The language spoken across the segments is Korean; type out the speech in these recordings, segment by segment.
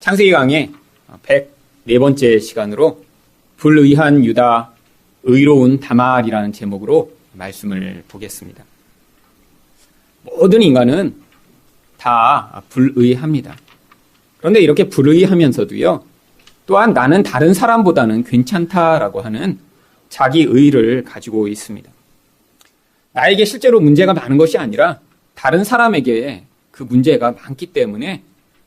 창세기 강의 104번째 시간으로 불의한 유다, 의로운 다말이라는 제목으로 말씀을 보겠습니다. 모든 인간은 다 불의합니다. 그런데 이렇게 불의하면서도요, 또한 나는 다른 사람보다는 괜찮다라고 하는 자기의를 가지고 있습니다. 나에게 실제로 문제가 많은 것이 아니라 다른 사람에게 그 문제가 많기 때문에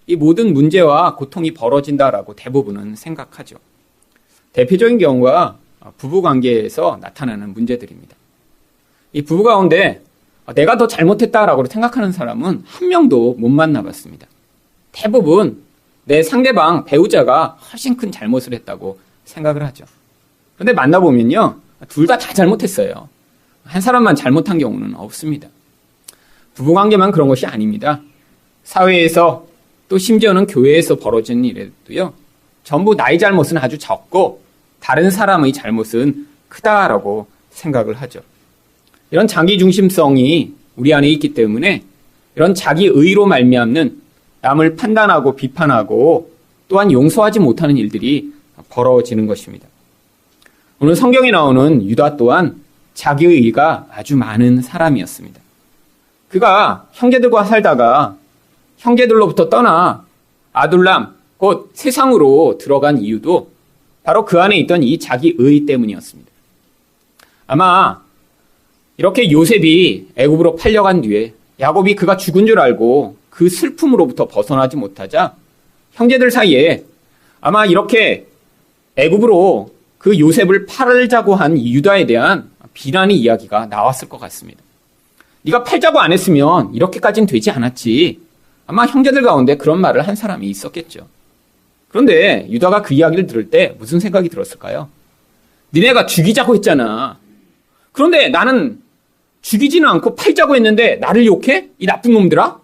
이 모든 문제와 고통이 벌어진다라고 대부분은 생각하죠. 대표적인 경우가 부부관계에서 나타나는 문제들입니다. 이 부부 가운데 내가 더 잘못했다라고 생각하는 사람은 한 명도 못 만나봤습니다. 대부분 내 상대방 배우자가 훨씬 큰 잘못을 했다고 생각을 하죠. 그런데 만나보면요, 둘 다 잘못했어요. 한 사람만 잘못한 경우는 없습니다. 부부관계만 그런 것이 아닙니다. 사회에서 또 심지어는 교회에서 벌어지는 일에도요, 전부 나의 잘못은 아주 적고 다른 사람의 잘못은 크다라고 생각을 하죠. 이런 자기중심성이 우리 안에 있기 때문에 이런 자기의로 말미암는 남을 판단하고 비판하고 또한 용서하지 못하는 일들이 벌어지는 것입니다. 오늘 성경에 나오는 유다 또한 자기의가 아주 많은 사람이었습니다. 그가 형제들과 살다가 형제들로부터 떠나 아둘람, 곧 세상으로 들어간 이유도 바로 그 안에 있던 이 자기의 때문이었습니다. 아마 이렇게 요셉이 애굽으로 팔려간 뒤에 야곱이 그가 죽은 줄 알고 그 슬픔으로부터 벗어나지 못하자 형제들 사이에 아마 이렇게 애굽으로 그 요셉을 팔자고 한 유다에 대한 비난의 이야기가 나왔을 것 같습니다. 네가 팔자고 안 했으면 이렇게까지는 되지 않았지. 아마 형제들 가운데 그런 말을 한 사람이 있었겠죠. 그런데 유다가 그 이야기를 들을 때 무슨 생각이 들었을까요? 니네가 죽이자고 했잖아. 그런데 나는 죽이지는 않고 팔자고 했는데 나를 욕해? 이 나쁜 놈들아?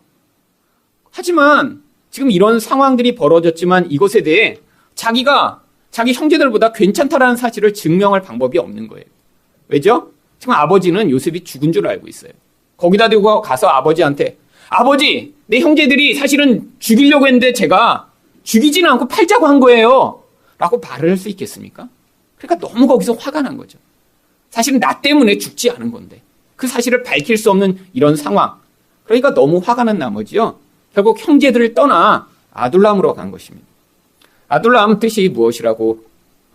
하지만 지금 이런 상황들이 벌어졌지만 이것에 대해 자기가 자기 형제들보다 괜찮다라는 사실을 증명할 방법이 없는 거예요. 왜죠? 지금 아버지는 요셉이 죽은 줄 알고 있어요. 거기다 대고 가서 아버지한테 아버지, 내 형제들이 사실은 죽이려고 했는데 제가 죽이지는 않고 팔자고 한 거예요. 라고 말을 할 수 있겠습니까? 그러니까 너무 거기서 화가 난 거죠. 사실은 나 때문에 죽지 않은 건데 그 사실을 밝힐 수 없는 이런 상황. 그러니까 너무 화가 난 나머지요, 결국 형제들을 떠나 아둘람으로 간 것입니다. 아둘람 뜻이 무엇이라고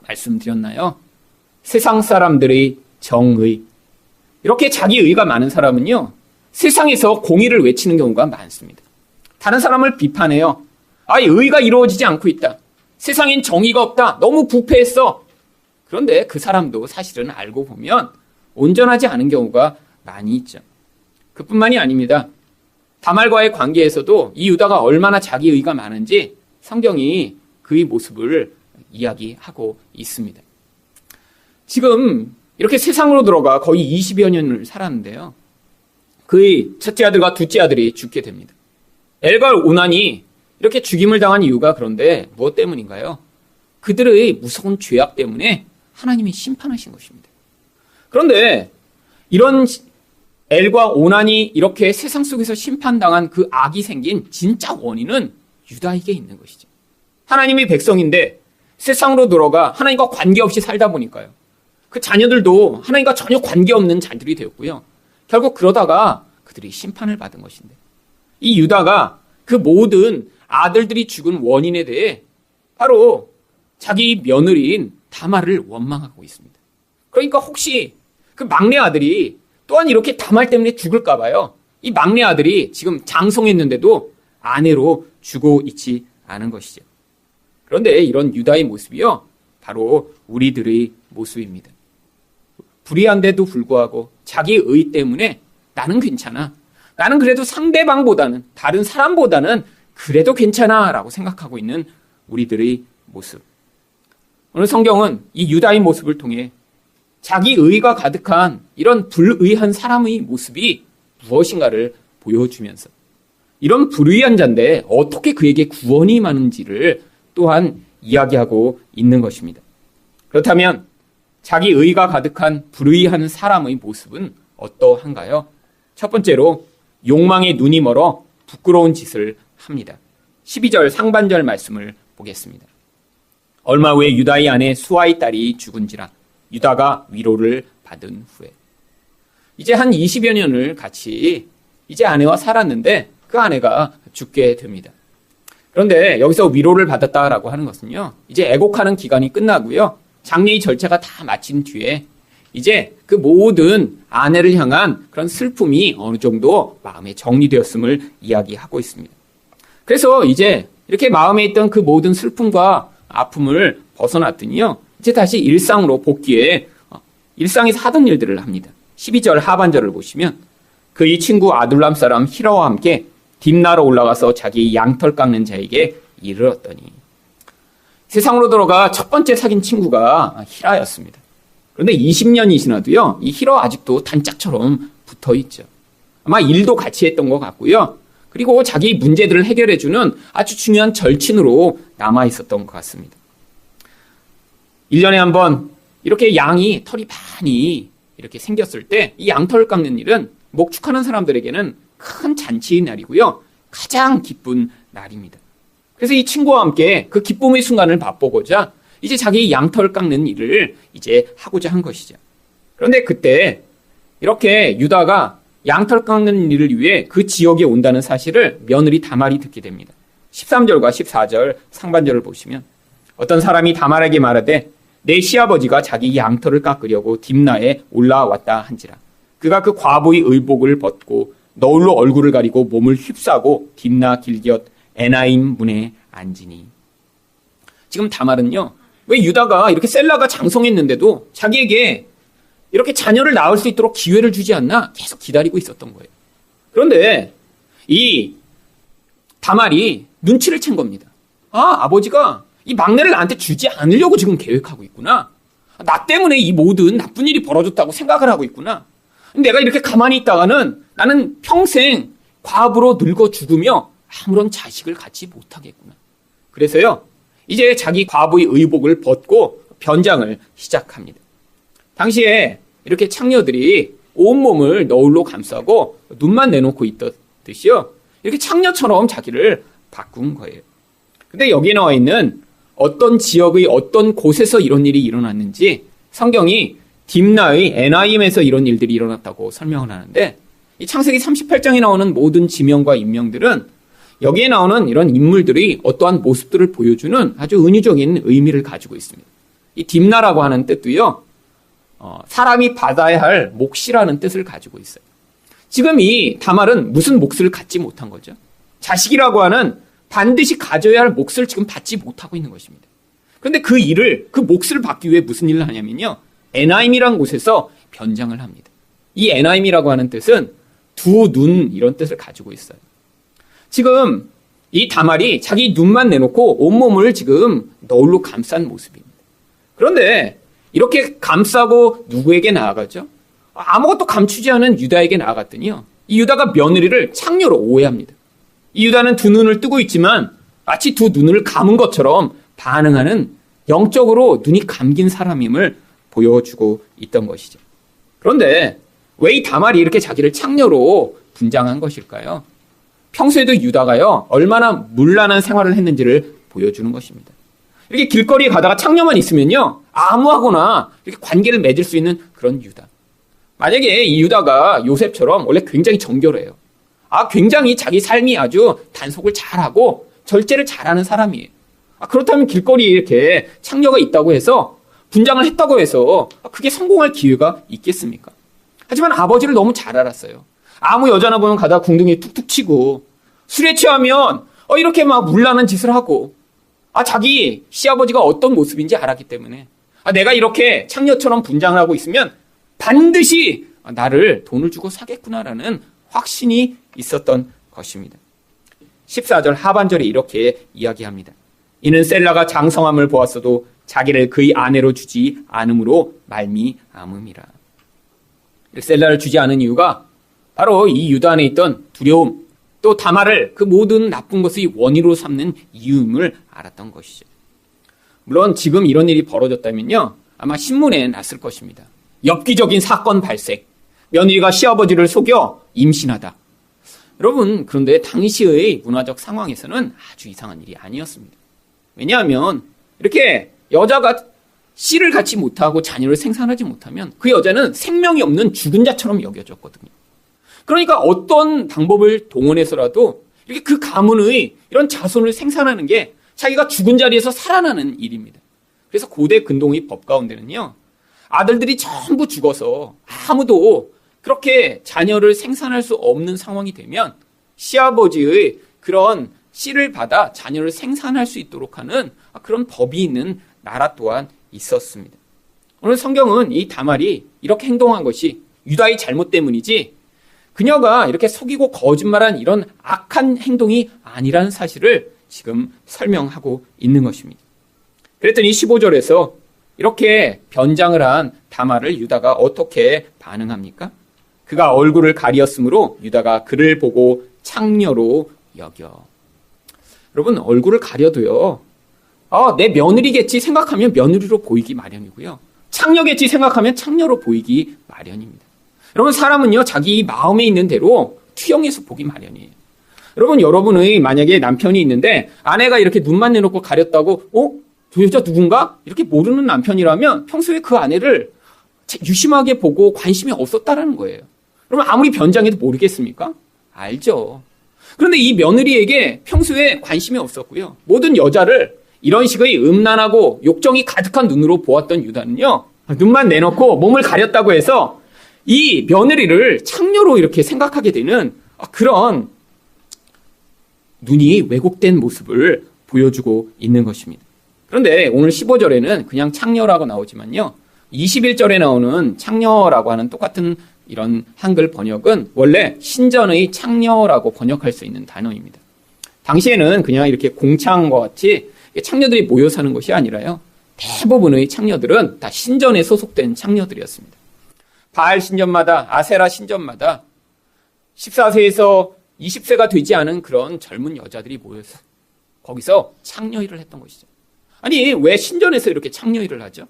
말씀드렸나요? 세상 사람들의 정의. 이렇게 자기의가 많은 사람은요, 세상에서 공의를 외치는 경우가 많습니다. 다른 사람을 비판해요. 의가 이루어지지 않고 있다. 세상엔 정의가 없다. 너무 부패했어. 그런데 그 사람도 사실은 알고 보면 온전하지 않은 경우가 많이 있죠. 그뿐만이 아닙니다. 다말과의 관계에서도 이 유다가 얼마나 자기의가 많은지 성경이 그의 모습을 이야기하고 있습니다. 지금 이렇게 세상으로 들어가 거의 20여 년을 살았는데요, 그의 첫째 아들과 둘째 아들이 죽게 됩니다. 엘과 오난이 이렇게 죽임을 당한 이유가 그런데 무엇 때문인가요? 그들의 무서운 죄악 때문에 하나님이 심판하신 것입니다. 그런데 이런 엘과 오난이 이렇게 세상 속에서 심판당한 그 악이 생긴 진짜 원인은 유다에게 있는 것이죠. 하나님의 백성인데 세상으로 들어가 하나님과 관계없이 살다 보니까요, 그 자녀들도 하나님과 전혀 관계없는 자들이 되었고요, 결국 그러다가 그들이 심판을 받은 것인데, 이 유다가 그 모든 아들들이 죽은 원인에 대해 바로 자기 며느리인 다말을 원망하고 있습니다. 그러니까 혹시 그 막내 아들이 또한 이렇게 다말 때문에 죽을까 봐요. 이 막내 아들이 지금 장성했는데도 아내로 죽어 있지 않은 것이죠. 그런데 이런 유다의 모습이요, 바로 우리들의 모습입니다. 불의한데도 불구하고 자기의 때문에 나는 괜찮아. 나는 그래도 상대방보다는, 다른 사람보다는 그래도 괜찮아 라고 생각하고 있는 우리들의 모습. 오늘 성경은 이 유다의 모습을 통해 자기의가 가득한 이런 불의한 사람의 모습이 무엇인가를 보여주면서 이런 불의한 자인데 어떻게 그에게 구원이 임하는지를 또한 이야기하고 있는 것입니다. 그렇다면 자기의가 가득한 불의한 사람의 모습은 어떠한가요? 첫 번째로 욕망에 눈이 멀어 부끄러운 짓을 합니다. 12절 상반절 말씀을 보겠습니다. 얼마 후에 유다의 아내 수아의 딸이 죽은지라 유다가 위로를 받은 후에 이제 한 20여 년을 같이 이제 아내와 살았는데 그 아내가 죽게 됩니다. 그런데 여기서 위로를 받았다라고 하는 것은요, 이제 애곡하는 기간이 끝나고요, 장례의 절차가 다 마친 뒤에 이제 그 모든 아내를 향한 그런 슬픔이 어느 정도 마음에 정리되었음을 이야기하고 있습니다. 그래서 이제 이렇게 마음에 있던 그 모든 슬픔과 아픔을 벗어났더니요, 이제 다시 일상으로 복귀해 일상에서 하던 일들을 합니다. 12절 하반절을 보시면 그의 친구 아둘람 사람 히라와 함께 딥나로 올라가서 자기 양털 깎는 자에게 이르렀더니, 세상으로 들어가 첫 번째 사귄 친구가 히라였습니다. 그런데 20년이 지나도요, 이 히라 아직도 단짝처럼 붙어 있죠. 아마 일도 같이 했던 것 같고요. 그리고 자기 문제들을 해결해주는 아주 중요한 절친으로 남아 있었던 것 같습니다. 1년에 한 번 이렇게 양이 털이 많이 이렇게 생겼을 때 이 양털 깎는 일은 목축하는 사람들에게는 큰 잔치의 날이고요, 가장 기쁜 날입니다. 그래서 이 친구와 함께 그 기쁨의 순간을 맛보고자 이제 자기 양털 깎는 일을 이제 하고자 한 것이죠. 그런데 그때 이렇게 유다가 양털 깎는 일을 위해 그 지역에 온다는 사실을 며느리 다말이 듣게 됩니다. 13절과 14절 상반절을 보시면 어떤 사람이 다말에게 말하되 내 시아버지가 자기 양털을 깎으려고 딥나에 올라왔다 한지라. 그가 그 과부의 의복을 벗고 너울로 얼굴을 가리고 몸을 휩싸고 딥나 길곁 에나임 문에 앉으니. 지금 다말은요, 왜 유다가 이렇게 셀라가 장성했는데도 자기에게 이렇게 자녀를 낳을 수 있도록 기회를 주지 않나 계속 기다리고 있었던 거예요. 그런데 이 다말이 눈치를 챈 겁니다. 아버지가 이 막내를 나한테 주지 않으려고 지금 계획하고 있구나. 나 때문에 이 모든 나쁜 일이 벌어졌다고 생각을 하고 있구나. 내가 이렇게 가만히 있다가는 나는 평생 과부로 늙어 죽으며 아무런 자식을 갖지 못하겠구나. 그래서요, 이제 자기 과부의 의복을 벗고 변장을 시작합니다. 당시에 이렇게 창녀들이 온몸을 너울로 감싸고 눈만 내놓고 있듯이요, 이렇게 창녀처럼 자기를 바꾼 거예요. 근데 여기에 나와 있는 어떤 지역의 어떤 곳에서 이런 일이 일어났는지 성경이 딥나의 에나임에서 이런 일들이 일어났다고 설명을 하는데, 이 창세기 38장에 나오는 모든 지명과 인명들은 여기에 나오는 이런 인물들이 어떠한 모습들을 보여주는 아주 은유적인 의미를 가지고 있습니다. 이 딥나라고 하는 뜻도요, 사람이 받아야 할 몫이라는 뜻을 가지고 있어요. 지금 이 다말은 무슨 몫을 갖지 못한 거죠? 자식이라고 하는 반드시 가져야 할 몫을 지금 받지 못하고 있는 것입니다. 그런데 그 일을, 그 몫을 받기 위해 무슨 일을 하냐면요, 에나임이라는 곳에서 변장을 합니다. 이 에나임이라고 하는 뜻은 두 눈, 이런 뜻을 가지고 있어요. 지금 이 다말이 자기 눈만 내놓고 온몸을 지금 너울로 감싼 모습입니다. 그런데 이렇게 감싸고 누구에게 나아가죠? 아무것도 감추지 않은 유다에게 나아갔더니요, 이 유다가 며느리를 창녀로 오해합니다. 이 유다는 두 눈을 뜨고 있지만 마치 두 눈을 감은 것처럼 반응하는, 영적으로 눈이 감긴 사람임을 보여주고 있던 것이죠. 그런데 왜 이 다말이 이렇게 자기를 창녀로 분장한 것일까요? 평소에도 유다가요, 얼마나 문란한 생활을 했는지를 보여주는 것입니다. 이렇게 길거리에 가다가 창녀만 있으면요, 아무하고나 이렇게 관계를 맺을 수 있는 그런 유다. 만약에 이 유다가 요셉처럼 원래 굉장히 정결해요. 굉장히 자기 삶이 아주 단속을 잘하고 절제를 잘하는 사람이에요. 그렇다면 길거리에 이렇게 창녀가 있다고 해서, 분장을 했다고 해서 그게 성공할 기회가 있겠습니까? 하지만 아버지를 너무 잘 알았어요. 아무 여자나 보면 가다 궁둥이 툭툭 치고, 술에 취하면 이렇게 막 물나는 짓을 하고, 자기 시아버지가 어떤 모습인지 알았기 때문에 내가 이렇게 창녀처럼 분장을 하고 있으면 반드시 나를 돈을 주고 사겠구나라는 확신이 있었던 것입니다. 14절 하반절에 이렇게 이야기합니다. 이는 셀라가 장성함을 보았어도 자기를 그의 아내로 주지 않음으로 말미암음이라. 셀라를 주지 않은 이유가 바로 이 유다 안에 있던 두려움, 또 다말을 그 모든 나쁜 것의 원인으로 삼는 이유임을 알았던 것이죠. 물론 지금 이런 일이 벌어졌다면요, 아마 신문에 났을 것입니다. 엽기적인 사건 발생, 며느리가 시아버지를 속여 임신하다. 여러분, 그런데 당시의 문화적 상황에서는 아주 이상한 일이 아니었습니다. 왜냐하면 이렇게 여자가 씨를 갖지 못하고 자녀를 생산하지 못하면 그 여자는 생명이 없는 죽은 자처럼 여겨졌거든요. 그러니까 어떤 방법을 동원해서라도 이렇게 그 가문의 이런 자손을 생산하는 게 자기가 죽은 자리에서 살아나는 일입니다. 그래서 고대 근동의 법 가운데는요, 아들들이 전부 죽어서 아무도 그렇게 자녀를 생산할 수 없는 상황이 되면 시아버지의 그런 씨를 받아 자녀를 생산할 수 있도록 하는 그런 법이 있는 나라 또한 있었습니다. 오늘 성경은 이 다말이 이렇게 행동한 것이 유다의 잘못 때문이지 그녀가 이렇게 속이고 거짓말한 이런 악한 행동이 아니라는 사실을 지금 설명하고 있는 것입니다. 그랬더니 15절에서 이렇게 변장을 한 다말을 유다가 어떻게 반응합니까? 그가 얼굴을 가리었으므로 유다가 그를 보고 창녀로 여겨. 여러분, 얼굴을 가려도요, 내 며느리겠지 생각하면 며느리로 보이기 마련이고요. 창녀겠지 생각하면 창녀로 보이기 마련입니다. 여러분, 사람은요, 자기 마음에 있는 대로 투영해서 보기 마련이에요. 여러분의 만약에 남편이 있는데 아내가 이렇게 눈만 내놓고 가렸다고, 저 여자 누군가? 이렇게 모르는 남편이라면 평소에 그 아내를 유심하게 보고 관심이 없었다라는 거예요. 그러면 아무리 변장해도 모르겠습니까? 알죠. 그런데 이 며느리에게 평소에 관심이 없었고요. 모든 여자를 이런 식의 음란하고 욕정이 가득한 눈으로 보았던 유다는요, 눈만 내놓고 몸을 가렸다고 해서 이 며느리를 창녀로 이렇게 생각하게 되는 그런 눈이 왜곡된 모습을 보여주고 있는 것입니다. 그런데 오늘 15절에는 그냥 창녀라고 나오지만요, 21절에 나오는 창녀라고 하는 똑같은 이런 한글 번역은 원래 신전의 창녀라고 번역할 수 있는 단어입니다. 당시에는 그냥 이렇게 공창과 같이 창녀들이 모여 사는 것이 아니라요, 대부분의 창녀들은 다 신전에 소속된 창녀들이었습니다. 바알 신전마다, 아세라 신전마다 14세에서 20세가 되지 않은 그런 젊은 여자들이 모여서 거기서 창녀 일을 했던 것이죠. 아니, 왜 신전에서 이렇게 창녀 일을 하죠?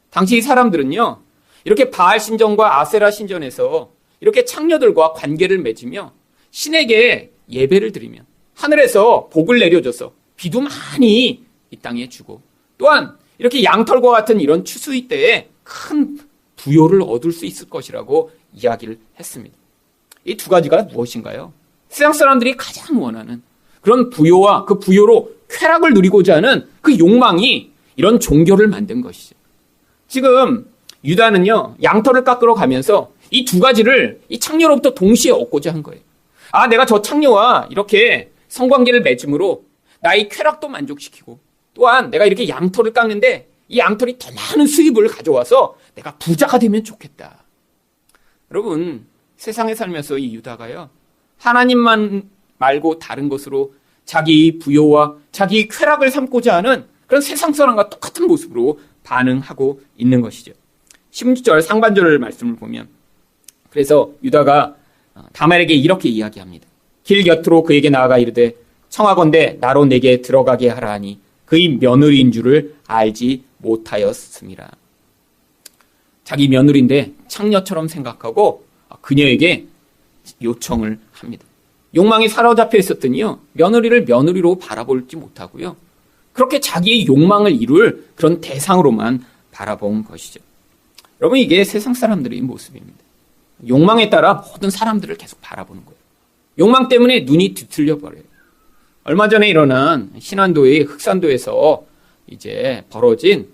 당시 사람들은요, 이렇게 바알 신전과 아세라 신전에서 이렇게 창녀들과 관계를 맺으며 신에게 예배를 드리면 하늘에서 복을 내려줘서 비도 많이 이 땅에 주고, 또한 이렇게 양털과 같은 이런 추수의 때에 큰 부요를 얻을 수 있을 것이라고 이야기를 했습니다. 이 두 가지가 무엇인가요? 세상 사람들이 가장 원하는 그런 부요와 그 부요로 쾌락을 누리고자 하는 그 욕망이 이런 종교를 만든 것이죠. 지금 유다는요, 양털을 깎으러 가면서 이 두 가지를 이 창녀로부터 동시에 얻고자 한 거예요. 내가 저 창녀와 이렇게 성관계를 맺음으로 나의 쾌락도 만족시키고, 또한 내가 이렇게 양털을 깎는데 이 양털이 더 많은 수입을 가져와서 내가 부자가 되면 좋겠다. 여러분, 세상에 살면서 이 유다가요, 하나님만 말고 다른 것으로 자기 부요와 자기 쾌락을 삼고자 하는 그런 세상 사람과 똑같은 모습으로 반응하고 있는 것이죠. 16절 상반절 말씀을 보면, 그래서 유다가 다말에게 이렇게 이야기합니다. 길 곁으로 그에게 나아가 이르되 청하건대 나로 내게 들어가게 하라 하니 그의 며느리인 줄을 알지 못하였음이라. 자기 며느리인데 창녀처럼 생각하고 그녀에게 요청을 합니다. 욕망이 사로잡혀 있었더니요, 며느리를 며느리로 바라볼지 못하고요, 그렇게 자기의 욕망을 이룰 그런 대상으로만 바라본 것이죠. 여러분, 이게 세상 사람들의 모습입니다. 욕망에 따라 모든 사람들을 계속 바라보는 거예요. 욕망 때문에 눈이 뒤틀려 버려요. 얼마 전에 일어난 신안도의 흑산도에서 이제 벌어진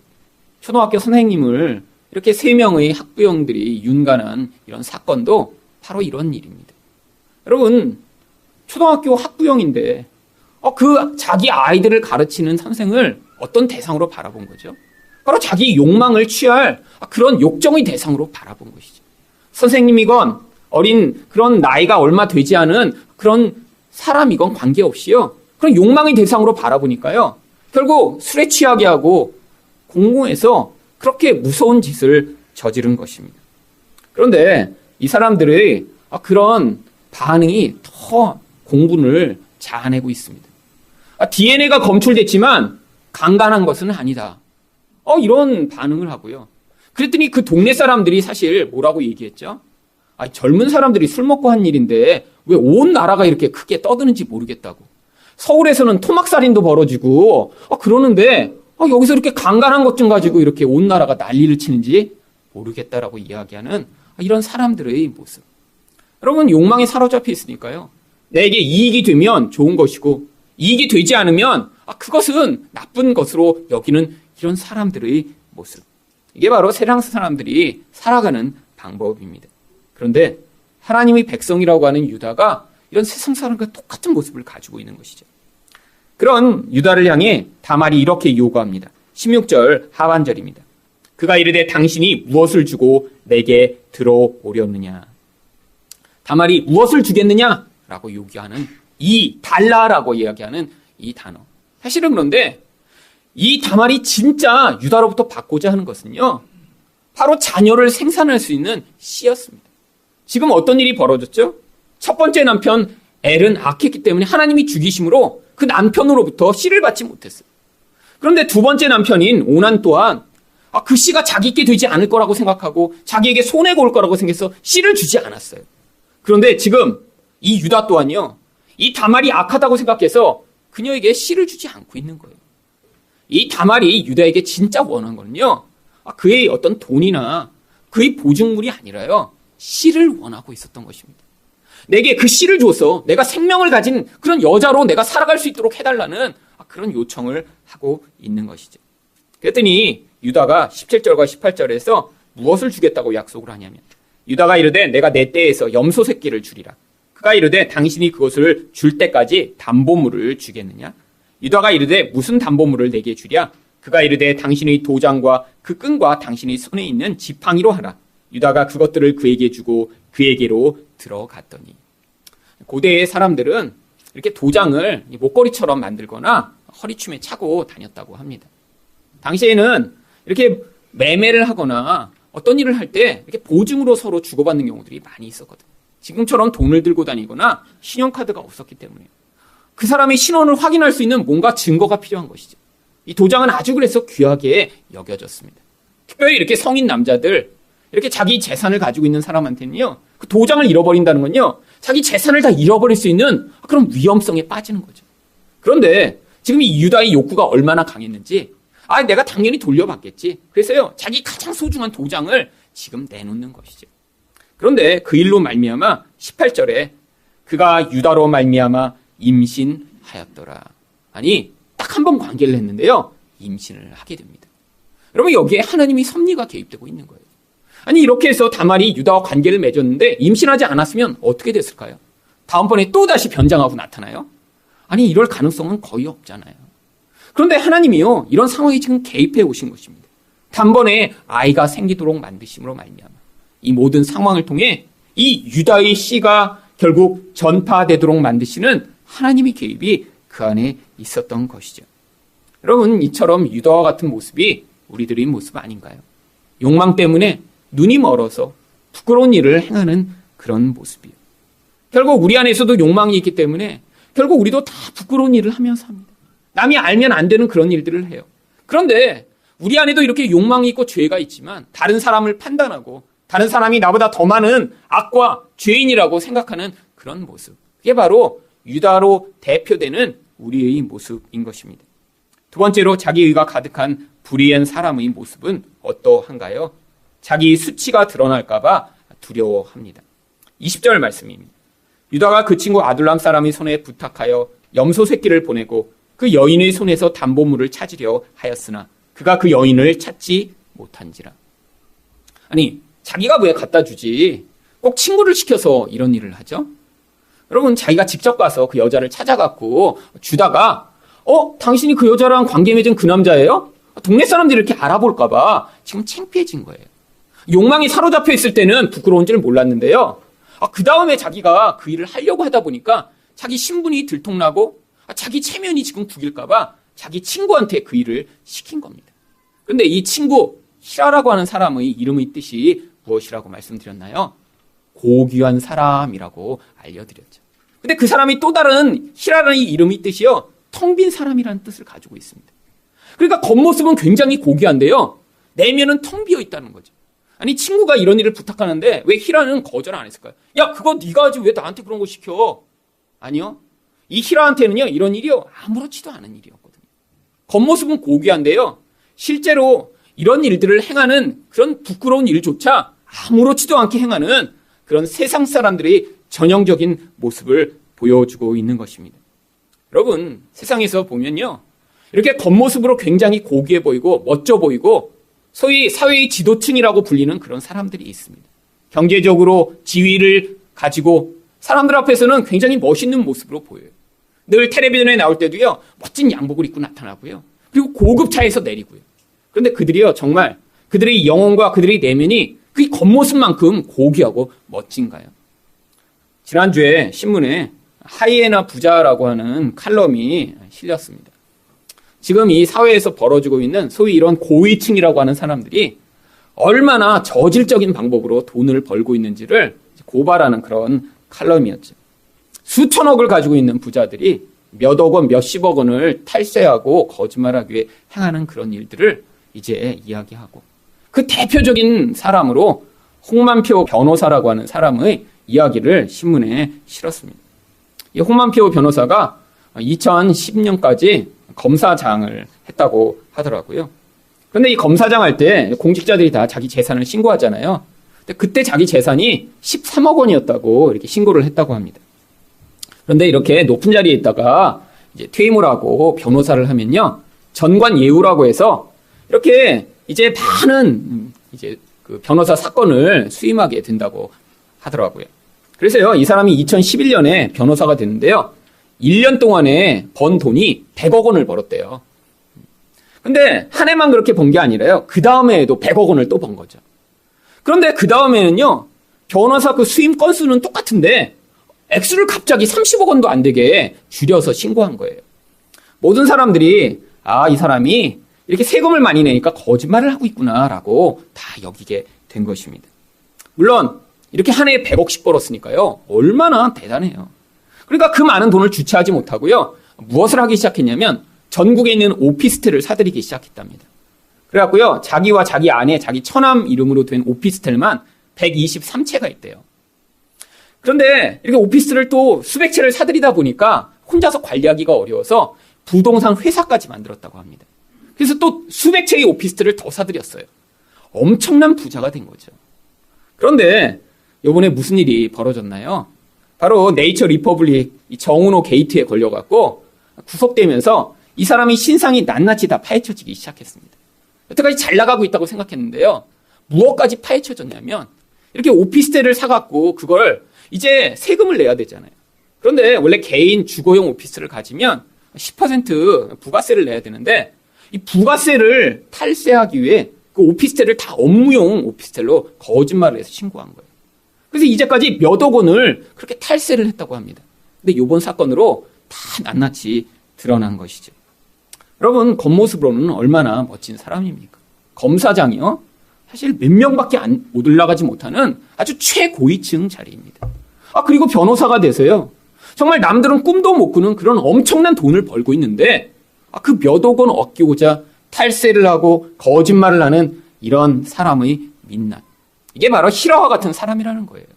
초등학교 선생님을 이렇게 3명의 학부형들이 윤간한 이런 사건도 바로 이런 일입니다. 여러분, 초등학교 학부형인데 그 자기 아이들을 가르치는 선생을 어떤 대상으로 바라본 거죠? 바로 자기 욕망을 취할 그런 욕정의 대상으로 바라본 것이죠. 선생님이건 어린 그런 나이가 얼마 되지 않은 그런 사람이건 관계없이요, 그런 욕망의 대상으로 바라보니까요, 결국 술에 취하게 하고 공공에서 그렇게 무서운 짓을 저지른 것입니다. 그런데 이 사람들의 그런 반응이 더 공분을 자아내고 있습니다. DNA가 검출됐지만 강간한 것은 아니다. 이런 반응을 하고요. 그랬더니 그 동네 사람들이 사실 뭐라고 얘기했죠? 젊은 사람들이 술 먹고 한 일인데 왜 온 나라가 이렇게 크게 떠드는지 모르겠다고. 서울에서는 토막살인도 벌어지고 그러는데 여기서 이렇게 강간한 것 좀 가지고 이렇게 온 나라가 난리를 치는지 모르겠다라고 이야기하는 이런 사람들의 모습. 여러분, 욕망에 사로잡혀 있으니까요. 내게 이익이 되면 좋은 것이고 이익이 되지 않으면 그것은 나쁜 것으로 여기는 이런 사람들의 모습. 이게 바로 세상 사람들이 살아가는 방법입니다. 그런데 하나님의 백성이라고 하는 유다가 이런 세상 사람과 똑같은 모습을 가지고 있는 것이죠. 그런 유다를 향해 다말이 이렇게 요구합니다. 16절 하반절입니다. 그가 이르되 당신이 무엇을 주고 내게 들어오려느냐. 다말이 무엇을 주겠느냐? 라고 요구하는 이 달라라고 이야기하는 이 단어. 사실은 그런데 이 다말이 진짜 유다로부터 받고자 하는 것은요, 바로 자녀를 생산할 수 있는 씨였습니다. 지금 어떤 일이 벌어졌죠? 첫 번째 남편 엘은 악했기 때문에 하나님이 죽이심으로 그 남편으로부터 씨를 받지 못했어요. 그런데 두 번째 남편인 오난 또한 그 씨가 자기께 되지 않을 거라고 생각하고 자기에게 손해가 올 거라고 생각해서 씨를 주지 않았어요. 그런데 지금 이 유다 또한요, 이 다말이 악하다고 생각해서 그녀에게 씨를 주지 않고 있는 거예요. 이 다말이 유다에게 진짜 원한 거는요, 그의 어떤 돈이나 그의 보증물이 아니라요, 씨를 원하고 있었던 것입니다. 내게 그 씨를 줘서 내가 생명을 가진 그런 여자로 내가 살아갈 수 있도록 해달라는 그런 요청을 하고 있는 것이죠. 그랬더니 유다가 17절과 18절에서 무엇을 주겠다고 약속을 하냐면, 유다가 이르되 내가 내 떼에서 염소 새끼를 주리라. 그가 이르되 당신이 그것을 줄 때까지 담보물을 주겠느냐? 유다가 이르되 무슨 담보물을 내게 주랴? 그가 이르되 당신의 도장과 그 끈과 당신의 손에 있는 지팡이로 하라. 유다가 그것들을 그에게 주고 그에게로 들어갔더니. 고대의 사람들은 이렇게 도장을 목걸이처럼 만들거나 허리춤에 차고 다녔다고 합니다. 당시에는 이렇게 매매를 하거나 어떤 일을 할 때 이렇게 보증으로 서로 주고받는 경우들이 많이 있었거든요. 지금처럼 돈을 들고 다니거나 신용카드가 없었기 때문에 그 사람의 신원을 확인할 수 있는 뭔가 증거가 필요한 것이죠. 이 도장은 아주 그래서 귀하게 여겨졌습니다. 특별히 이렇게 성인 남자들, 이렇게 자기 재산을 가지고 있는 사람한테는요, 그 도장을 잃어버린다는 건요, 자기 재산을 다 잃어버릴 수 있는 그런 위험성에 빠지는 거죠. 그런데 지금 이 유다의 욕구가 얼마나 강했는지, 내가 당연히 돌려받겠지. 그래서요, 자기 가장 소중한 도장을 지금 내놓는 것이죠. 그런데 그 일로 말미암아 18절에 그가 유다로 말미암아 임신하였더라. 아니, 딱 한 번 관계를 했는데요, 임신을 하게 됩니다. 여러분, 여기에 하나님이 섭리가 개입되고 있는 거예요. 아니, 이렇게 해서 다말이 유다와 관계를 맺었는데 임신하지 않았으면 어떻게 됐을까요? 다음번에 또 다시 변장하고 나타나요? 아니, 이럴 가능성은 거의 없잖아요. 그런데 하나님이요, 이런 상황에 지금 개입해 오신 것입니다. 단번에 아이가 생기도록 만드심으로 말미암아 이 모든 상황을 통해 이 유다의 씨가 결국 전파되도록 만드시는 하나님의 개입이 그 안에 있었던 것이죠. 여러분, 이처럼 유다와 같은 모습이 우리들의 모습 아닌가요? 욕망 때문에 눈이 멀어서 부끄러운 일을 행하는 그런 모습이에요. 결국 우리 안에서도 욕망이 있기 때문에 결국 우리도 다 부끄러운 일을 하면서 합니다. 남이 알면 안 되는 그런 일들을 해요. 그런데 우리 안에도 이렇게 욕망이 있고 죄가 있지만 다른 사람을 판단하고 다른 사람이 나보다 더 많은 악과 죄인이라고 생각하는 그런 모습. 그게 바로 유다로 대표되는 우리의 모습인 것입니다. 두 번째로 자기의가 가득한 불의한 사람의 모습은 어떠한가요? 자기 수치가 드러날까봐 두려워합니다. 20절 말씀입니다. 유다가 그 친구 아둘람 사람의 손에 부탁하여 염소 새끼를 보내고 그 여인의 손에서 담보물을 찾으려 하였으나 그가 그 여인을 찾지 못한지라. 아니, 자기가 왜 갖다 주지? 꼭 친구를 시켜서 이런 일을 하죠? 여러분, 자기가 직접 가서 그 여자를 찾아갖고 주다가 당신이 그 여자랑 관계 맺은 그 남자예요? 동네 사람들이 이렇게 알아볼까봐 지금 창피해진 거예요. 욕망이 사로잡혀 있을 때는 부끄러운 줄 몰랐는데요. 그 다음에 자기가 그 일을 하려고 하다 보니까 자기 신분이 들통나고 자기 체면이 지금 구길까봐 자기 친구한테 그 일을 시킨 겁니다. 그런데 이 친구 히라라고 하는 사람의 이름의 뜻이 무엇이라고 말씀드렸나요? 고귀한 사람이라고 알려드렸죠. 근데 그 사람이 또 다른 히라라의 이름의 뜻이요, 텅 빈 사람이라는 뜻을 가지고 있습니다. 그러니까 겉모습은 굉장히 고귀한데요, 내면은 텅 비어 있다는 거죠. 아니, 친구가 이런 일을 부탁하는데 왜 히라는 거절 안 했을까요? 야, 그거 네가 하지 왜 나한테 그런 거 시켜? 아니요. 이 히라한테는요, 이런 일이요, 아무렇지도 않은 일이었거든요. 겉모습은 고귀한데요, 실제로 이런 일들을 행하는 그런 부끄러운 일조차 아무렇지도 않게 행하는 그런 세상 사람들의 전형적인 모습을 보여주고 있는 것입니다. 여러분, 세상에서 보면요, 이렇게 겉모습으로 굉장히 고귀해 보이고 멋져 보이고 소위 사회의 지도층이라고 불리는 그런 사람들이 있습니다. 경제적으로 지위를 가지고 사람들 앞에서는 굉장히 멋있는 모습으로 보여요. 늘 텔레비전에 나올 때도요, 멋진 양복을 입고 나타나고요. 그리고 고급 차에서 내리고요. 그런데 그들이요, 정말 그들의 영혼과 그들의 내면이 그 겉모습만큼 고귀하고 멋진가요? 지난주에 신문에 하이에나 부자라고 하는 칼럼이 실렸습니다. 지금 이 사회에서 벌어지고 있는 소위 이런 고위층이라고 하는 사람들이 얼마나 저질적인 방법으로 돈을 벌고 있는지를 고발하는 그런 칼럼이었죠. 수천억을 가지고 있는 부자들이 몇억 원, 몇십억 원을 탈세하고 거짓말하기 위해 행하는 그런 일들을 이제 이야기하고, 그 대표적인 사람으로 홍만표 변호사라고 하는 사람의 이야기를 신문에 실었습니다. 이 홍만표 변호사가 2010년까지 검사장을 했다고 하더라고요. 그런데 이 검사장 할 때 공직자들이 다 자기 재산을 신고하잖아요. 근데 그때 자기 재산이 13억 원이었다고 이렇게 신고를 했다고 합니다. 그런데 이렇게 높은 자리에 있다가 이제 퇴임을 하고 변호사를 하면요, 전관 예우라고 해서 이렇게 이제 많은 이제 그 변호사 사건을 수임하게 된다고 하더라고요. 그래서요, 이 사람이 2011년에 변호사가 됐는데요, 1년 동안에 번 돈이 100억 원을 벌었대요. 근데 한 해만 그렇게 번 게 아니라요, 그 다음 해에도 100억 원을 또 번 거죠. 그런데 그 다음에는요, 변호사 그 수임 건수는 똑같은데 액수를 갑자기 30억 원도 안 되게 줄여서 신고한 거예요. 모든 사람들이 이 사람이 이렇게 세금을 많이 내니까 거짓말을 하고 있구나라고 다 여기게 된 것입니다. 물론 이렇게 한 해에 100억씩 벌었으니까요, 얼마나 대단해요. 그러니까 그 많은 돈을 주체하지 못하고요, 무엇을 하기 시작했냐면 전국에 있는 오피스텔을 사들이기 시작했답니다. 그래갖고요, 자기와 자기 아내, 자기 처남 이름으로 된 오피스텔만 123채가 있대요. 그런데 이렇게 오피스텔을 또 수백 채를 사들이다 보니까 혼자서 관리하기가 어려워서 부동산 회사까지 만들었다고 합니다. 그래서 또 수백 채의 오피스텔을 더 사들였어요. 엄청난 부자가 된 거죠. 그런데 이번에 무슨 일이 벌어졌나요? 바로 네이처 리퍼블릭 정은호 게이트에 걸려갖고 구속되면서 이 사람이 신상이 낱낱이 다 파헤쳐지기 시작했습니다. 여태까지 잘 나가고 있다고 생각했는데요, 무엇까지 파헤쳐졌냐면 이렇게 오피스텔을 사갖고 그걸 이제 세금을 내야 되잖아요. 그런데 원래 개인 주거용 오피스텔을 가지면 10% 부가세를 내야 되는데 이 부가세를 탈세하기 위해 그 오피스텔을 다 업무용 오피스텔로 거짓말을 해서 신고한 거예요. 그래서 이제까지 몇억 원을 그렇게 탈세를 했다고 합니다. 근데 이번 사건으로 다 낱낱이 드러난 것이죠. 여러분, 겉모습으로는 얼마나 멋진 사람입니까? 검사장이요, 사실 몇 명밖에 못 올라가지 못하는 아주 최고위층 자리입니다. 그리고 변호사가 돼서요, 정말 남들은 꿈도 못 꾸는 그런 엄청난 돈을 벌고 있는데 그 몇억 원 아끼고자 탈세를 하고 거짓말을 하는 이런 사람의 민낯, 이게 바로 히라와 같은 사람이라는 거예요.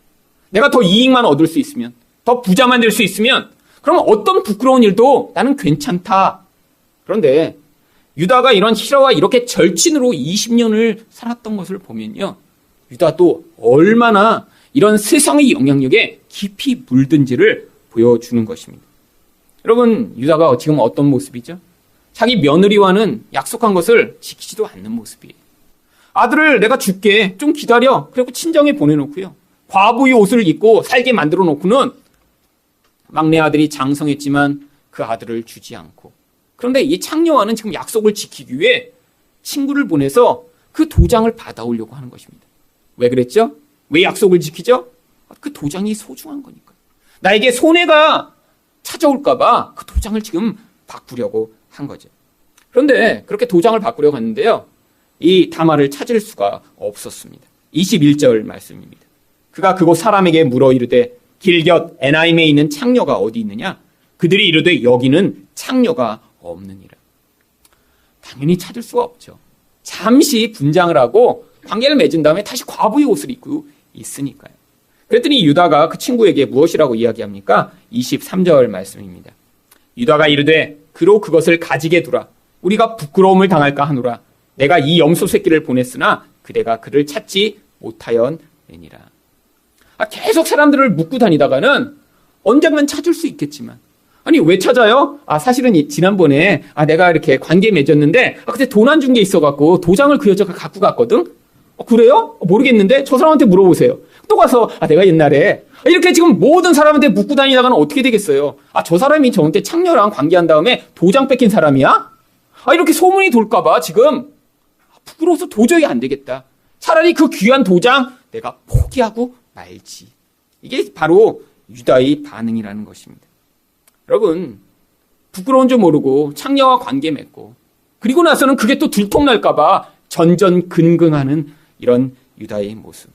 내가 더 이익만 얻을 수 있으면, 더 부자만 될 수 있으면, 그럼 어떤 부끄러운 일도 나는 괜찮다. 그런데 유다가 이런 히라와 이렇게 절친으로 20년을 살았던 것을 보면요, 유다도 얼마나 이런 세상의 영향력에 깊이 물든지를 보여주는 것입니다. 여러분, 유다가 지금 어떤 모습이죠? 자기 며느리와는 약속한 것을 지키지도 않는 모습이에요. 아들을 내가 줄게, 좀 기다려. 그리고 친정에 보내놓고요, 과부의 옷을 입고 살게 만들어 놓고는 막내 아들이 장성했지만 그 아들을 주지 않고, 그런데 이 창녀와는 지금 약속을 지키기 위해 친구를 보내서 그 도장을 받아오려고 하는 것입니다. 왜 그랬죠? 왜 약속을 지키죠? 그 도장이 소중한 거니까. 나에게 손해가 찾아올까봐 그 도장을 지금 바꾸려고 한 거죠. 그런데 그렇게 도장을 바꾸려고 했는데요, 이 다말을 찾을 수가 없었습니다. 21절 말씀입니다. 그가 그곳 사람에게 물어 이르되 길곁 에나임에 있는 창녀가 어디 있느냐? 그들이 이르되 여기는 창녀가 없느니라. 당연히 찾을 수가 없죠. 잠시 분장을 하고 관계를 맺은 다음에 다시 과부의 옷을 입고 있으니까요. 그랬더니 유다가 그 친구에게 무엇이라고 이야기합니까? 23절 말씀입니다. 유다가 이르되 그로 그것을 가지게 두라. 우리가 부끄러움을 당할까 하노라. 내가 이 염소 새끼를 보냈으나 그대가 그를 찾지 못하였느니라. 계속 사람들을 묻고 다니다가는 언젠간 찾을 수 있겠지만, 아니 왜 찾아요? 사실은 지난번에 내가 이렇게 관계 맺었는데 그때 돈 안 준 게 있어갖고 도장을 그 여자가 갖고 갔거든. 그래요? 모르겠는데 저 사람한테 물어보세요. 또 가서 내가 옛날에 이렇게 지금 모든 사람한테 묻고 다니다가는 어떻게 되겠어요? 저 사람이 저한테 창녀랑 관계한 다음에 도장 뺏긴 사람이야? 이렇게 소문이 돌까봐 지금 부끄러워서 도저히 안 되겠다. 차라리 그 귀한 도장 내가 포기하고 말지. 이게 바로 유다의 반응이라는 것입니다. 여러분, 부끄러운 줄 모르고 창녀와 관계 맺고 그리고 나서는 그게 또 들통날까봐 전전긍긍하는 이런 유다의 모습.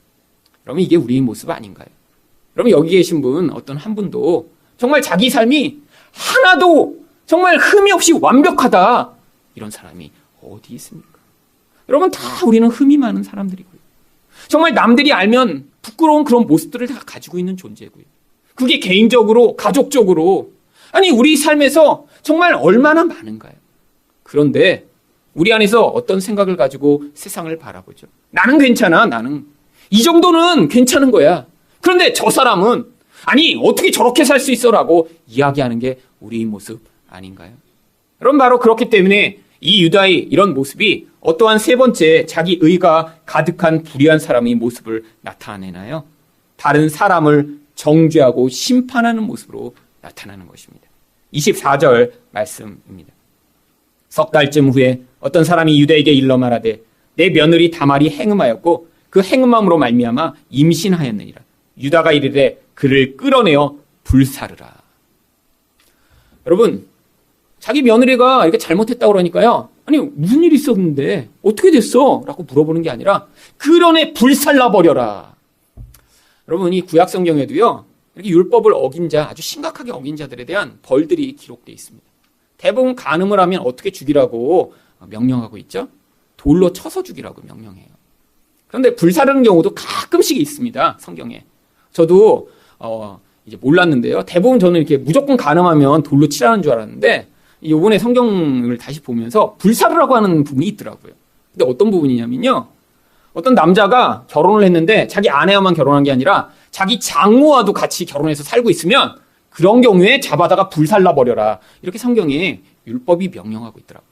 여러분, 이게 우리의 모습 아닌가요? 여러분, 여기 계신 분 어떤 한 분도 정말 자기 삶이 하나도 정말 흠이 없이 완벽하다, 이런 사람이 어디 있습니까? 여러분, 다 우리는 흠이 많은 사람들이고요. 정말 남들이 알면 부끄러운 그런 모습들을 다 가지고 있는 존재고요. 그게 개인적으로, 가족적으로, 아니 우리 삶에서 정말 얼마나 많은가요? 그런데 우리 안에서 어떤 생각을 가지고 세상을 바라보죠. 나는 괜찮아, 나는. 이 정도는 괜찮은 거야. 그런데 저 사람은 아니 어떻게 저렇게 살 수 있어라고 이야기하는 게 우리의 모습 아닌가요? 여러분, 바로 그렇기 때문에 이 유다의 이런 모습이 어떠한 세 번째 자기 의가 가득한 불의한 사람의 모습을 나타내나요? 다른 사람을 정죄하고 심판하는 모습으로 나타나는 것입니다. 24절 말씀입니다. 석 달쯤 후에 어떤 사람이 유다에게 일러 말하되 내 며느리 다말이 행음하였고 그 행음함으로 말미암아 임신하였느니라. 유다가 이르되 그를 끌어내어 불사르라. 여러분, 자기 며느리가 이렇게 잘못했다고 그러니까요. 아니 무슨 일이 있었는데 어떻게 됐어? 라고 물어보는 게 아니라 끌어내 불살라버려라. 여러분, 이 구약 성경에도요, 이렇게 율법을 어긴 자, 아주 심각하게 어긴 자들에 대한 벌들이 기록되어 있습니다. 대부분 간음을 하면 어떻게 죽이라고 명령하고 있죠? 돌로 쳐서 죽이라고 명령해요. 그런데 불사르는 경우도 가끔씩 있습니다, 성경에. 저도 이제 몰랐는데요. 대부분 저는 이렇게 무조건 간음하면 돌로 치라는 줄 알았는데 이번에 성경을 다시 보면서 불사르라고 하는 부분이 있더라고요. 근데 어떤 부분이냐면요, 어떤 남자가 결혼을 했는데 자기 아내와만 결혼한 게 아니라 자기 장모와도 같이 결혼해서 살고 있으면 그런 경우에 잡아다가 불살라버려라, 이렇게 성경에 율법이 명령하고 있더라고요.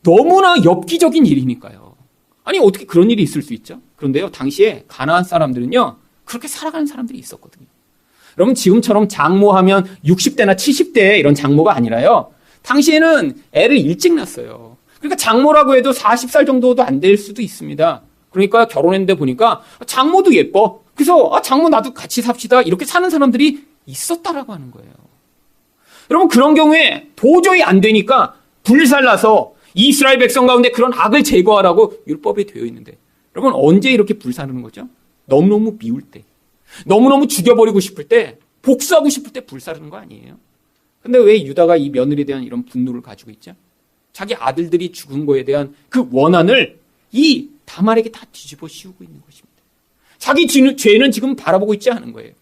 너무나 엽기적인 일이니까요. 아니 어떻게 그런 일이 있을 수 있죠? 그런데요, 당시에 가나안 사람들은요 그렇게 살아가는 사람들이 있었거든요. 여러분, 지금처럼 장모하면 60대나 70대 이런 장모가 아니라요, 당시에는 애를 일찍 낳았어요. 그러니까 장모라고 해도 40살 정도도 안 될 수도 있습니다. 그러니까 결혼했는데 보니까 장모도 예뻐, 그래서 장모 나도 같이 삽시다, 이렇게 사는 사람들이 있었다라고 하는 거예요. 여러분, 그런 경우에 도저히 안 되니까 불살라서 이스라엘 백성 가운데 그런 악을 제거하라고 율법에 되어 있는데, 여러분 언제 이렇게 불사르는 거죠? 너무너무 미울 때, 너무너무 죽여버리고 싶을 때, 복수하고 싶을 때 불사르는 거 아니에요? 근데 왜 유다가 이 며느리에 대한 이런 분노를 가지고 있죠? 자기 아들들이 죽은 거에 대한 그 원한을 이 다말에게 다 뒤집어 씌우고 있는 것입니다. 자기 죄는 지금 바라보고 있지 않은 거예요.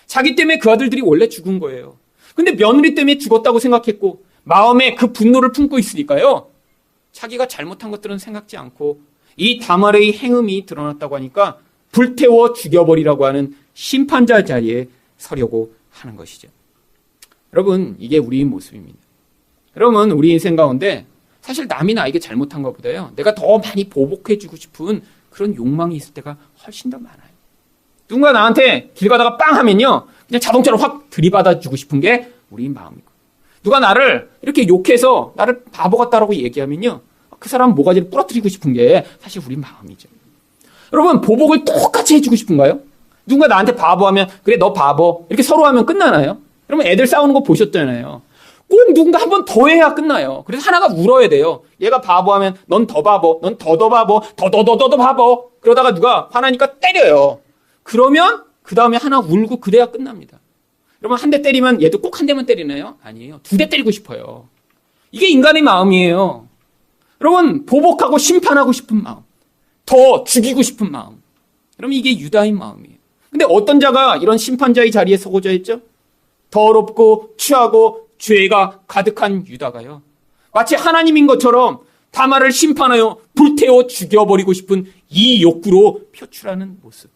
자기 때문에 그 아들들이 원래 죽은 거예요. 근데 며느리 때문에 죽었다고 생각했고 마음에 그 분노를 품고 있으니까요, 자기가 잘못한 것들은 생각지 않고 이 다말의 행음이 드러났다고 하니까 불태워 죽여버리라고 하는 심판자 자리에 서려고 하는 것이죠. 여러분, 이게 우리의 모습입니다. 여러분, 우리 인생 가운데 사실 남이 나에게 잘못한 것보다요, 내가 더 많이 보복해주고 싶은 그런 욕망이 있을 때가 훨씬 더 많아요. 누군가 나한테 길 가다가 빵 하면요, 그냥 자동차로 확 들이받아주고 싶은 게 우리 마음이고, 누가 나를 이렇게 욕해서 나를 바보 같다라고 얘기하면요, 그 사람 모가지를 부러뜨리고 싶은 게 사실 우리 마음이죠. 여러분, 보복을 똑같이 해주고 싶은가요? 누군가 나한테 바보하면 그래 너 바보, 이렇게 서로 하면 끝나나요? 여러분, 애들 싸우는 거 보셨잖아요. 꼭 누군가 한 번 더 해야 끝나요. 그래서 하나가 울어야 돼요. 얘가 바보하면 넌 더 바보, 넌 더 바보, 더 바보. 그러다가 누가 화나니까 때려요. 그러면 그 다음에 하나 울고 그래야 끝납니다. 여러분, 한 대 때리면 얘도 꼭 한 대만 때리나요? 아니에요. 2대 때리고 싶어요. 이게 인간의 마음이에요. 여러분, 보복하고 심판하고 싶은 마음, 더 죽이고 싶은 마음. 여러분, 이게 유다의 마음이에요. 근데 어떤 자가 이런 심판자의 자리에 서고자 했죠? 더럽고 추하고 죄가 가득한 유다가요. 마치 하나님인 것처럼 다말을 심판하여 불태워 죽여버리고 싶은 이 욕구로 표출하는 모습.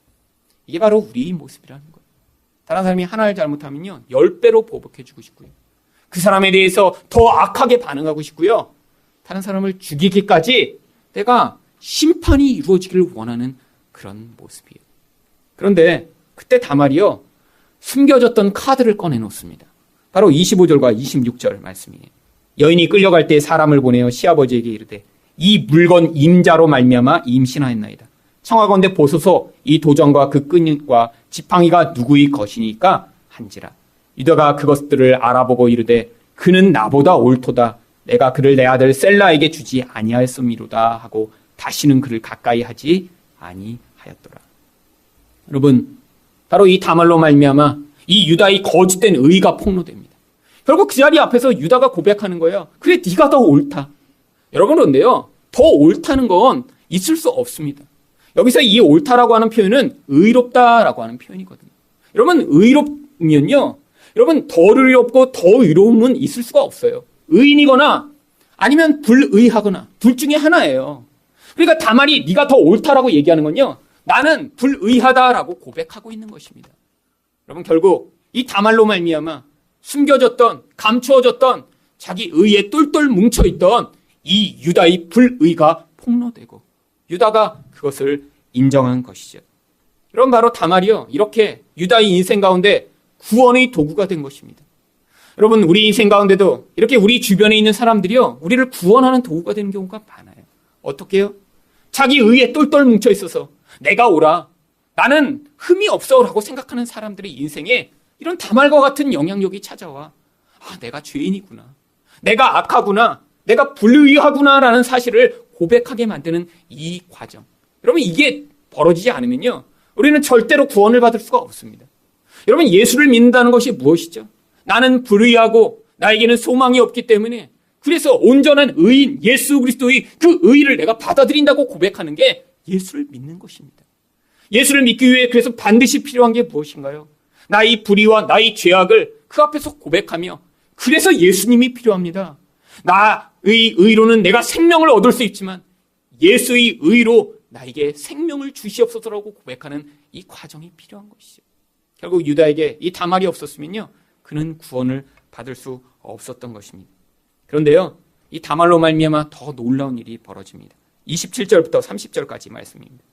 이게 바로 우리의 모습이라는 거예요. 다른 사람이 하나를 잘못하면요, 10배로 보복해주고 싶고요. 그 사람에 대해서 더 악하게 반응하고 싶고요. 다른 사람을 죽이기까지 내가 심판이 이루어지기를 원하는 그런 모습이에요. 그런데 그때 다말이요, 숨겨졌던 카드를 꺼내놓습니다. 바로 25절과 26절 말씀이에요. 여인이 끌려갈 때 사람을 보내어 시아버지에게 이르되 이 물건 임자로 말미암아 임신하였나이다. 청하건대 보소서 이 도전과 그 끈과 지팡이가 누구의 것이니까 한지라. 유다가 그것들을 알아보고 이르되 그는 나보다 옳도다. 내가 그를 내 아들 셀라에게 주지 아니하였음이로다 하고 다시는 그를 가까이 하지 아니하였더라. 여러분, 바로 이 다말로 말미암아 이 유다의 거짓된 의가 폭로됩니다. 결국 그 자리 앞에서 유다가 고백하는 거예요. 그래, 네가 더 옳다. 여러분, 그런데요, 더 옳다는 건 있을 수 없습니다. 여기서 이 옳다라고 하는 표현은 의롭다라고 하는 표현이거든요. 여러분, 의롭면요, 여러분, 덜 의롭고 더 의로움은 있을 수가 없어요. 의인이거나 아니면 불의하거나 둘 중에 하나예요. 그러니까 다말이 네가 더 옳다라고 얘기하는 건요, 나는 불의하다라고 고백하고 있는 것입니다. 여러분, 결국 이 다말로 말미암아 숨겨졌던, 감추어졌던 자기 의에 똘똘 뭉쳐있던 이 유다의 불의가 폭로되고 유다가 그것을 인정한 것이죠. 여러분, 바로 다말이요, 이렇게 유다의 인생 가운데 구원의 도구가 된 것입니다. 여러분, 우리 인생 가운데도 이렇게 우리 주변에 있는 사람들이요, 우리를 구원하는 도구가 되는 경우가 많아요. 어떻게 해요? 자기 의에 똘똘 뭉쳐있어서 내가 옳아, 나는 흠이 없어라고 생각하는 사람들의 인생에 이런 다말과 같은 영향력이 찾아와. 아, 내가 죄인이구나, 내가 악하구나, 내가 불의하구나라는 사실을 고백하게 만드는 이 과정. 여러분, 이게 벌어지지 않으면요, 우리는 절대로 구원을 받을 수가 없습니다. 여러분, 예수를 믿는다는 것이 무엇이죠? 나는 불의하고 나에게는 소망이 없기 때문에 그래서 온전한 의인 예수 그리스도의 그 의를 내가 받아들인다고 고백하는 게 예수를 믿는 것입니다. 예수를 믿기 위해 그래서 반드시 필요한 게 무엇인가요? 나의 불의와 나의 죄악을 그 앞에서 고백하며, 그래서 예수님이 필요합니다. 나의 의로는 내가 생명을 얻을 수 있지만 예수의 의로 나에게 생명을 주시옵소서라고 고백하는 이 과정이 필요한 것이죠. 결국 유다에게 이 다말이 없었으면요, 그는 구원을 받을 수 없었던 것입니다. 그런데요, 이 다말로 말미암아 더 놀라운 일이 벌어집니다. 27절부터 30절까지 말씀입니다.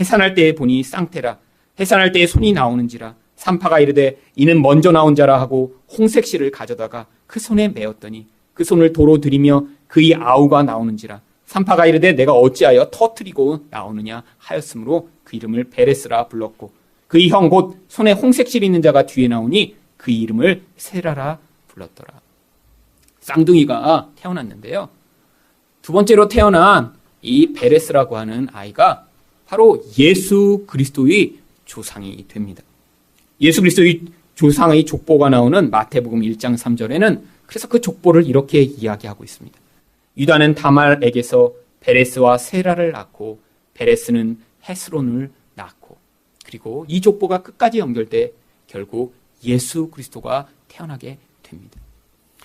해산할 때에 보니 쌍태라. 해산할 때에 손이 나오는지라. 산파가 이르되 이는 먼저 나온 자라 하고 홍색실을 가져다가 그 손에 메었더니 그 손을 도로 들이며 그의 아우가 나오는지라. 산파가 이르되 내가 어찌하여 터뜨리고 나오느냐 하였으므로 그 이름을 베레스라 불렀고 그의 형 곧 손에 홍색실 있는 자가 뒤에 나오니 그 이름을 세라라 불렀더라. 쌍둥이가 태어났는데요, 두 번째로 태어난 이 베레스라고 하는 아이가 바로 예수 그리스도의 조상이 됩니다. 예수 그리스도의 조상의 족보가 나오는 마태복음 1장 3절에는 그래서 그 족보를 이렇게 이야기하고 있습니다. 유다는 다말에게서 베레스와 세라를 낳고 베레스는 헤스론을 낳고, 그리고 이 족보가 끝까지 연결돼 결국 예수 그리스도가 태어나게 됩니다.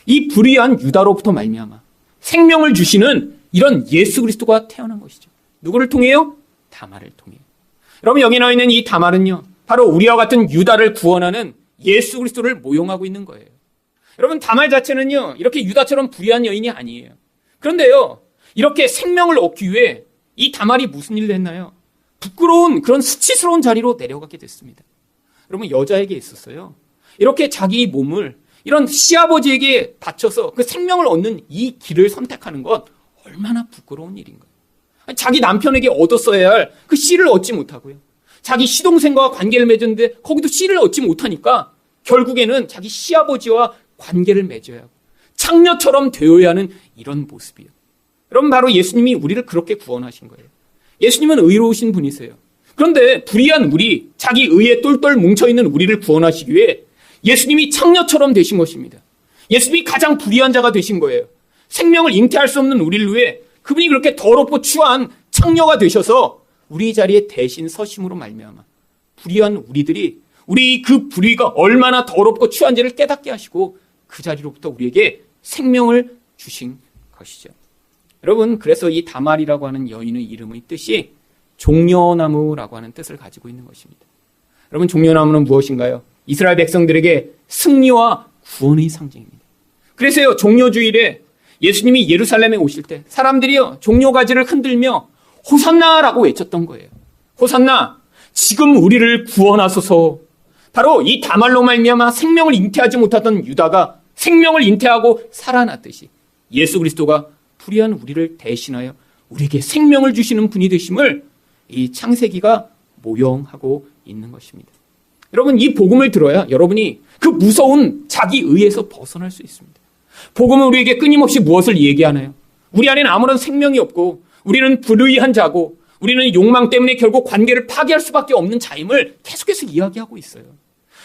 이 불의한 유다로부터 말미암아 생명을 주시는 이런 예수 그리스도가 태어난 것이죠. 누구를 통해요? 다말을 통해요. 여러분, 여기 나와 있는 이 다말은요, 바로 우리와 같은 유다를 구원하는 예수 그리스도를 모용하고 있는 거예요. 여러분, 다말 자체는요, 이렇게 유다처럼 불의한 여인이 아니에요. 그런데요, 이렇게 생명을 얻기 위해 이 다말이 무슨 일을 했나요? 부끄러운 그런 수치스러운 자리로 내려가게 됐습니다. 여러분, 여자에게 있었어요. 이렇게 자기 몸을 이런 시아버지에게 바쳐서 그 생명을 얻는 이 길을 선택하는 것 얼마나 부끄러운 일인가요? 자기 남편에게 얻었어야 할 그 씨를 얻지 못하고요, 자기 시동생과 관계를 맺었는데 거기도 씨를 얻지 못하니까 결국에는 자기 시아버지와 관계를 맺어야 하고 창녀처럼 되어야 하는 이런 모습이에요. 여러분, 바로 예수님이 우리를 그렇게 구원하신 거예요. 예수님은 의로우신 분이세요. 그런데 불의한 우리, 자기 의에 똘똘 뭉쳐있는 우리를 구원하시기 위해 예수님이 창녀처럼 되신 것입니다. 예수님이 가장 불의한 자가 되신 거예요. 생명을 잉태할 수 없는 우리를 위해 그분이 그렇게 더럽고 추한 창녀가 되셔서 우리 자리에 대신 서심으로 말미암아 불의한 우리들이 우리 그 불의가 얼마나 더럽고 추한지를 깨닫게 하시고 그 자리로부터 우리에게 생명을 주신 것이죠. 여러분, 그래서 이 다말이라고 하는 여인의 이름의 뜻이 종려나무라고 하는 뜻을 가지고 있는 것입니다. 여러분, 종려나무는 무엇인가요? 이스라엘 백성들에게 승리와 구원의 상징입니다. 그래서요, 종려주일에 예수님이 예루살렘에 오실 때 사람들이요, 종려가지를 흔들며 호산나라고 외쳤던 거예요. 호산나, 지금 우리를 구원하소서. 바로 이 다말로 말미암아 생명을 잉태하지 못하던 유다가 생명을 잉태하고 살아났듯이 예수 그리스도가 불의한 우리를 대신하여 우리에게 생명을 주시는 분이 되심을 이 창세기가 모형하고 있는 것입니다. 여러분, 이 복음을 들어야 여러분이 그 무서운 자기 의에서 벗어날 수 있습니다. 복음은 우리에게 끊임없이 무엇을 얘기하나요? 우리 안에는 아무런 생명이 없고 우리는 불의한 자고 우리는 욕망 때문에 결국 관계를 파괴할 수밖에 없는 자임을 계속해서 이야기하고 있어요.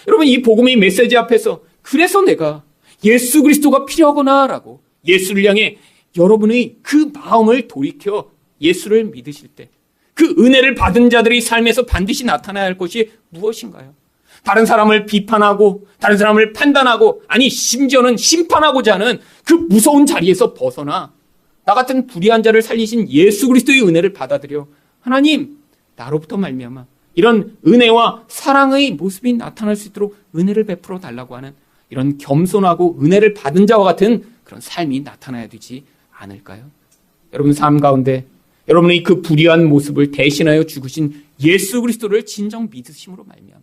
여러분, 이 복음의 메시지 앞에서 그래서 내가 예수 그리스도가 필요하구나라고 예수를 향해 여러분의 그 마음을 돌이켜 예수를 믿으실 때 그 은혜를 받은 자들의 삶에서 반드시 나타나야 할 것이 무엇인가요? 다른 사람을 비판하고 다른 사람을 판단하고 아니 심지어는 심판하고자 하는 그 무서운 자리에서 벗어나 나 같은 불의한 자를 살리신 예수 그리스도의 은혜를 받아들여 하나님, 나로부터 말미암아 이런 은혜와 사랑의 모습이 나타날 수 있도록 은혜를 베풀어 달라고 하는 이런 겸손하고 은혜를 받은 자와 같은 그런 삶이 나타나야 되지 않을까요? 여러분 삶 가운데 여러분의 그 불의한 모습을 대신하여 죽으신 예수 그리스도를 진정 믿으심으로 말미암아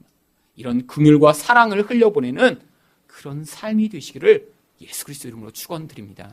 이런 긍휼과 사랑을 흘려보내는 그런 삶이 되시기를 예수 그리스도 이름으로 축원드립니다.